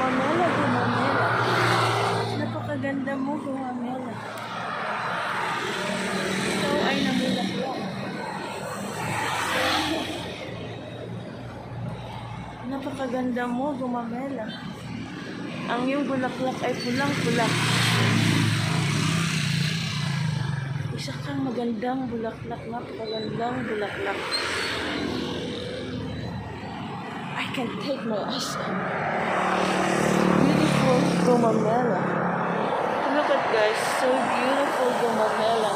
Gumamela, gumamela. Napakaganda mo, gumamela. Ikaw ay namulaklak. Napakaganda mo, gumamela. Ang iyong bulaklak ay pulang-pula. Isa kang magandang bulaklak, napakagandang bulaklak. I can take my eyes off. Beautiful gumamela. Look at guys, so beautiful gumamela.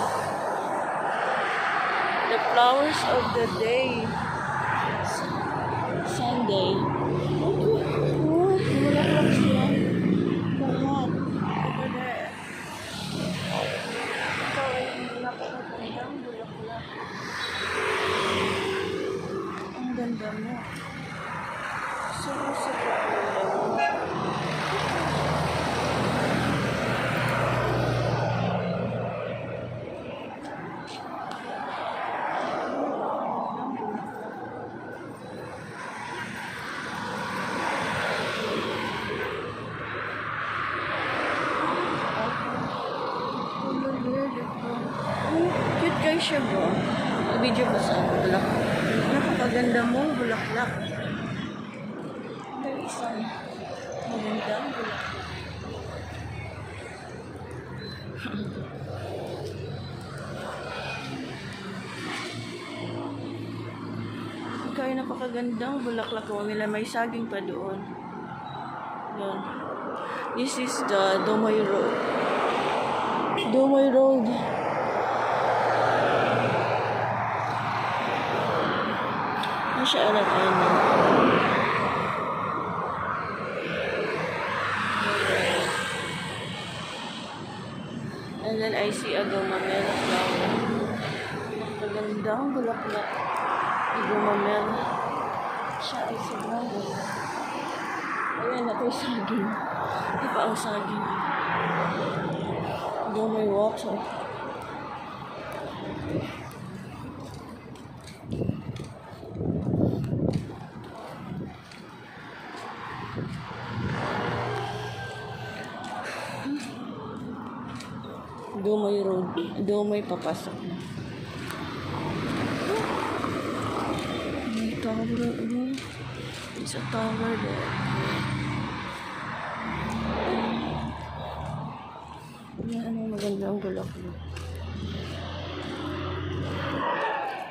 The flowers of the day. Sunday. Oh, bulaklak siya. Lahat. Over there. Ikaw ay napakagandang bulaklak. Ang ganda mo. Super ganda mo. Cute guys siya bro. Video ba sa bulaklak? Napakaganda mo, bulaklak. There is one. Magandang bulaklak. Ikaw ay napakagandang bulaklak ko. May saging pa doon. Yan. This is the Domoy Road. Domoy Road. Siya alam-alam. And then I see a gumamela flower. Magandang bulaklak. Gumamela. Siya ay sobrang ganda. Ayan, ito yung saging. Ito pa ang saging. Domoy water. Domoy Road. Domoy papasok na. May tower. It's a tower there. Yan ang magandang bulaklak.